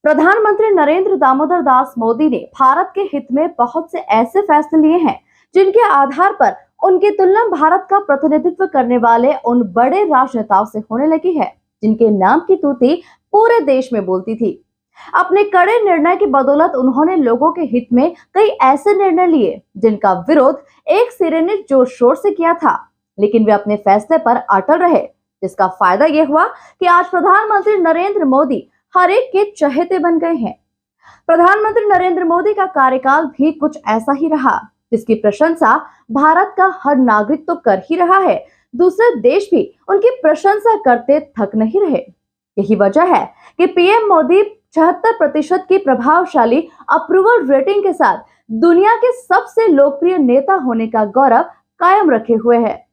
प्रधानमंत्री नरेंद्र दामोदर दास मोदी ने भारत के हित में बहुत से ऐसे फैसले लिए हैं जिनके आधार पर उनकी तुलना भारत का प्रतिनिधित्व करने वाले उन बड़े राजनेताओं से होने लगी है जिनके नाम की तूती पूरे देश में बोलती थी। अपने कड़े निर्णय की बदौलत उन्होंने लोगों के हित में कई ऐसे निर्णय लिए जिनका विरोध एक सिरे ने जोर शोर से किया था, लेकिन वे अपने फैसले पर अटल रहे, जिसका फायदा यह हुआ कि आज प्रधानमंत्री नरेंद्र मोदी हर एक के चहेते बन गए हैं। प्रधानमंत्री नरेंद्र मोदी का कार्यकाल भी कुछ ऐसा ही रहा, जिसकी प्रशंसा भारत का हर नागरिक तो कर ही रहा है, दूसरे देश भी उनकी प्रशंसा करते थक नहीं रहे। यही वजह है कि पीएम मोदी 76% की प्रभावशाली अप्रूवल रेटिंग के साथ दुनिया के सबसे लोकप्रिय नेता होने का गौरव कायम रखे हुए हैं।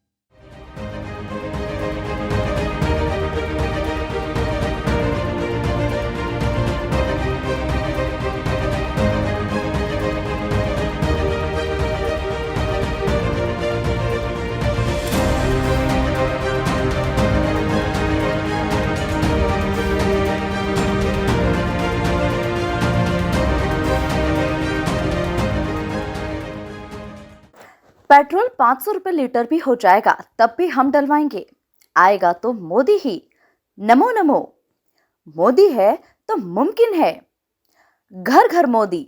पेट्रोल 500 रुपए लीटर भी हो जाएगा तब भी हम डलवाएंगे, आएगा तो मोदी ही। नमो नमो, मोदी है तो मुमकिन है, घर घर मोदी।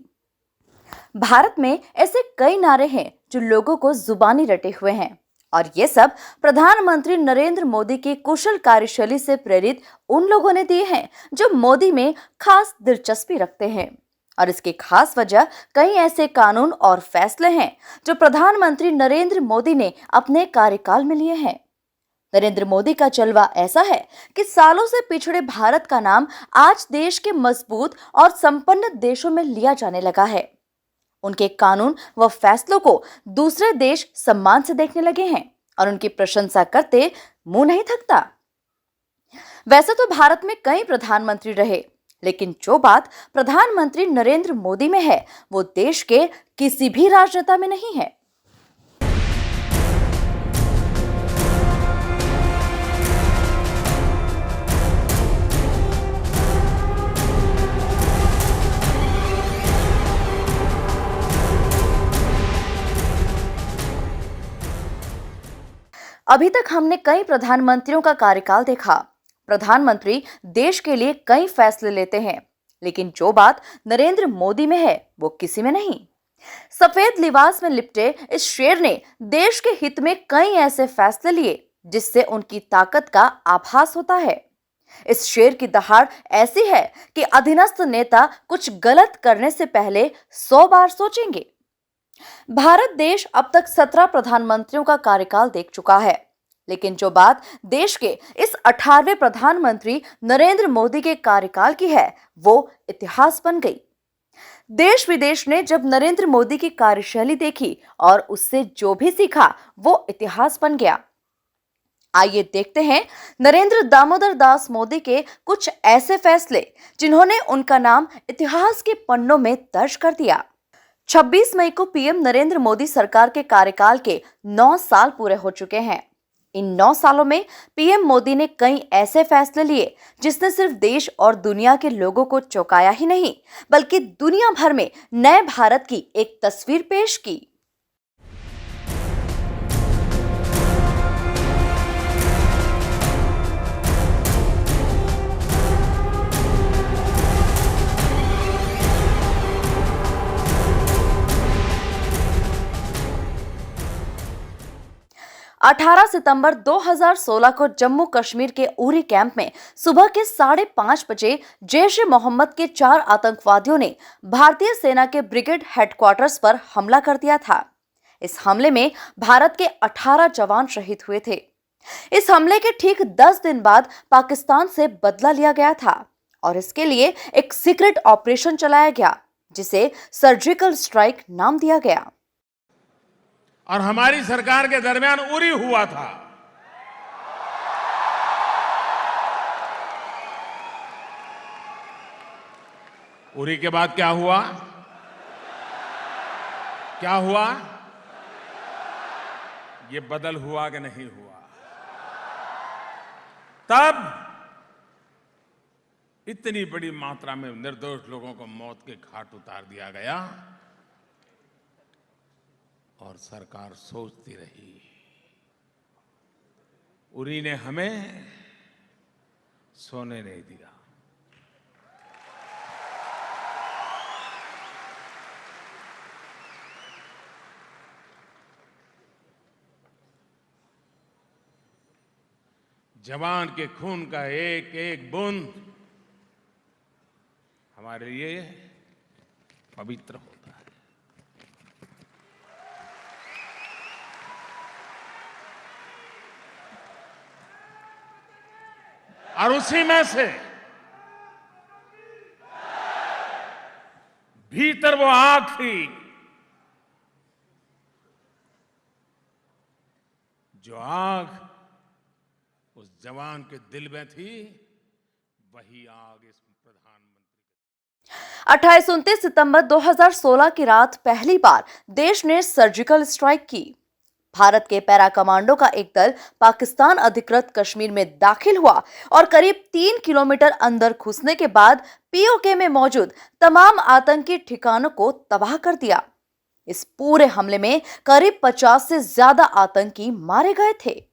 भारत में ऐसे कई नारे हैं जो लोगों को जुबानी रटे हुए हैं, और ये सब प्रधानमंत्री नरेंद्र मोदी की कुशल कार्यशैली से प्रेरित उन लोगों ने दिए हैं जो मोदी में खास दिलचस्पी रखते हैं। और इसकी खास वजह कई ऐसे कानून और फैसले हैं जो प्रधानमंत्री नरेंद्र मोदी ने अपने कार्यकाल में लिए हैं। नरेंद्र मोदी का जलवा ऐसा है कि सालों से पिछड़े भारत का नाम आज देश के मजबूत और संपन्न देशों में लिया जाने लगा है। उनके कानून व फैसलों को दूसरे देश सम्मान से देखने लगे हैं और उनकी प्रशंसा करते मुंह नहीं थकता। वैसे तो भारत में कई प्रधानमंत्री रहे, लेकिन जो बात प्रधानमंत्री नरेंद्र मोदी में है वो देश के किसी भी राजनेता में नहीं है। अभी तक हमने कई प्रधानमंत्रियों का कार्यकाल देखा। प्रधानमंत्री देश के लिए कई फैसले लेते हैं, लेकिन जो बात नरेंद्र मोदी में है वो किसी में नहीं। सफेद लिबास में लिपटे इस शेर ने देश के हित में कई ऐसे फैसले लिए जिससे उनकी ताकत का आभास होता है। इस शेर की दहाड़ ऐसी है कि अधीनस्थ नेता कुछ गलत करने से पहले 100 बार सोचेंगे। भारत देश अब तक 17 प्रधानमंत्रियों का कार्यकाल देख चुका है, लेकिन जो बात देश के इस 18वें प्रधानमंत्री नरेंद्र मोदी के कार्यकाल की है वो इतिहास बन गई। देश विदेश ने जब नरेंद्र मोदी की कार्यशैली देखी और उससे जो भी सीखा वो इतिहास बन गया। आइए देखते हैं नरेंद्र दामोदर दास मोदी के कुछ ऐसे फैसले जिन्होंने उनका नाम इतिहास के पन्नों में दर्ज कर दिया। 26 मई को पीएम नरेंद्र मोदी सरकार के कार्यकाल के 9 साल पूरे हो चुके हैं। इन 9 सालों में पीएम मोदी ने कई ऐसे फैसले लिए जिसने सिर्फ देश और दुनिया के लोगों को चौंकाया ही नहीं, बल्कि दुनिया भर में नए भारत की एक तस्वीर पेश की। 18 सितंबर 2016 को जम्मू कश्मीर के उरी कैंप में सुबह के 5:30 बजे जैश ए मोहम्मद के 4 आतंकवादियों ने भारतीय सेना के ब्रिगेड हेडक्वार्टर्स पर हमला कर दिया था। इस हमले में भारत के 18 जवान शहीद हुए थे। इस हमले के ठीक 10 दिन बाद पाकिस्तान से बदला लिया गया था और इसके लिए एक सीक्रेट ऑपरेशन चलाया गया जिसे सर्जिकल स्ट्राइक नाम दिया गया। और हमारी सरकार के दरमियान उरी हुआ था। उरी के बाद क्या हुआ? क्या हुआ? ये बदल हुआ कि नहीं हुआ? तब इतनी बड़ी मात्रा में निर्दोष लोगों को मौत के घाट उतार दिया गया और सरकार सोचती रही। उरी ने हमें सोने नहीं दिया। जवान के खून का एक एक बूंद हमारे लिए पवित्र होता है। और उसी में से भीतर वो आग थी जो आग उस जवान के दिल में थी, वही आग इस प्रधानमंत्री। 28-29 सितंबर 2016 की रात पहली बार देश ने सर्जिकल स्ट्राइक की। भारत के पैरा कमांडो का एक दल पाकिस्तान अधिकृत कश्मीर में दाखिल हुआ और करीब 3 किलोमीटर अंदर घुसने के बाद पीओके में मौजूद तमाम आतंकी ठिकानों को तबाह कर दिया। इस पूरे हमले में करीब 50 से ज्यादा आतंकी मारे गए थे।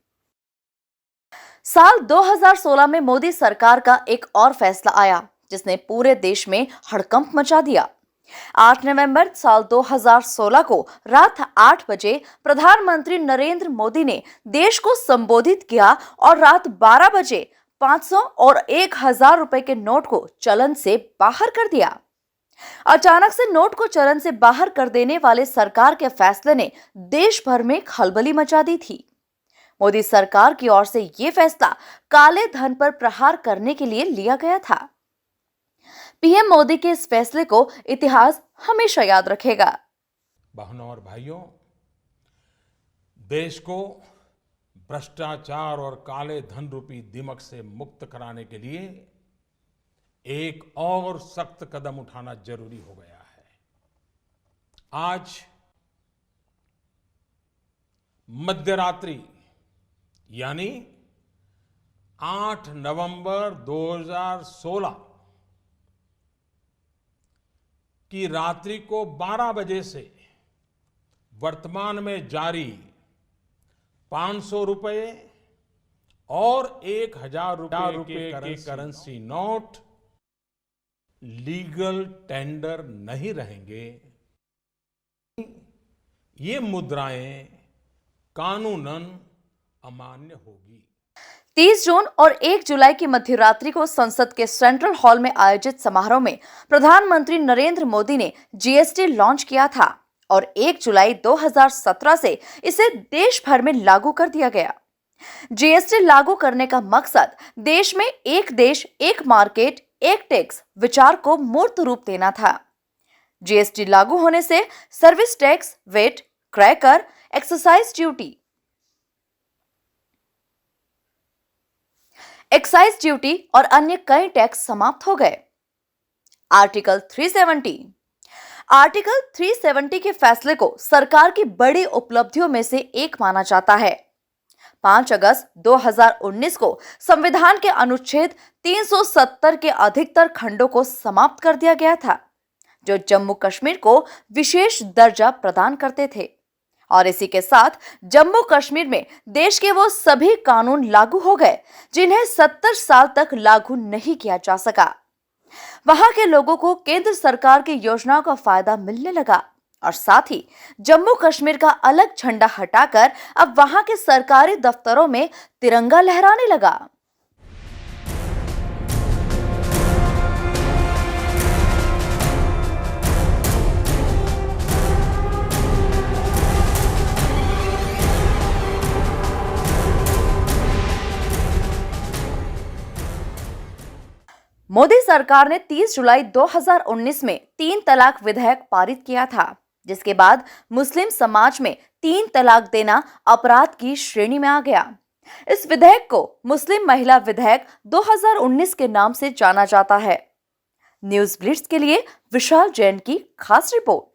साल 2016 में मोदी सरकार का एक और फैसला आया जिसने पूरे देश में हड़कंप मचा दिया। 8 नवंबर साल 2016 को रात 8 बजे प्रधानमंत्री नरेंद्र मोदी ने देश को संबोधित किया और रात 12 बजे 500 और 1000 रुपए के नोट को चलन से बाहर कर दिया। अचानक से नोट को चलन से बाहर कर देने वाले सरकार के फैसले ने देश भर में खलबली मचा दी थी। मोदी सरकार की ओर से यह फैसला काले धन पर प्रहार करने के लिए लिया गया था। पीएम मोदी के इस फैसले को इतिहास हमेशा याद रखेगा। बहनों और भाइयों, देश को भ्रष्टाचार और काले धन रूपी दिमक से मुक्त कराने के लिए एक और सख्त कदम उठाना जरूरी हो गया है। आज मध्यरात्रि यानी 8 नवंबर 2016 की रात्रि को 12 बजे से वर्तमान में जारी 500 रुपए और 1000 रुपए के करेंसी नोट लीगल टेंडर नहीं रहेंगे। ये मुद्राएं कानूनन अमान्य होगी। 30 जून और 1 जुलाई की मध्यरात्रि को संसद के सेंट्रल हॉल में आयोजित समारोह में प्रधानमंत्री नरेंद्र मोदी ने जीएसटी लॉन्च किया था और 1 जुलाई 2017 से इसे देश भर में लागू कर दिया गया। जीएसटी लागू करने का मकसद देश में एक देश एक मार्केट एक टैक्स विचार को मूर्त रूप देना था। जीएसटी लागू होने से सर्विस टैक्स, वेट, क्रय कर, एक्साइज ड्यूटी और अन्य कई टैक्स समाप्त हो गए। आर्टिकल 370 के फैसले को सरकार की बड़ी उपलब्धियों में से एक माना जाता है। 5 अगस्त 2019 को संविधान के अनुच्छेद 370 के अधिकतर खंडों को समाप्त कर दिया गया था, जो जम्मू कश्मीर को विशेष दर्जा प्रदान करते थे। और इसी के साथ जम्मू कश्मीर में देश के वो सभी कानून लागू हो गए जिन्हें 70 साल तक लागू नहीं किया जा सका। वहां के लोगों को केंद्र सरकार की योजनाओं का फायदा मिलने लगा और साथ ही जम्मू कश्मीर का अलग झंडा हटाकर अब वहां के सरकारी दफ्तरों में तिरंगा लहराने लगा। मोदी सरकार ने 30 जुलाई 2019 में 3 तलाक विधेयक पारित किया था, जिसके बाद मुस्लिम समाज में 3 तलाक देना अपराध की श्रेणी में आ गया। इस विधेयक को मुस्लिम महिला विधेयक 2019 के नाम से जाना जाता है। न्यूज ब्लिट्स के लिए विशाल जैन की खास रिपोर्ट।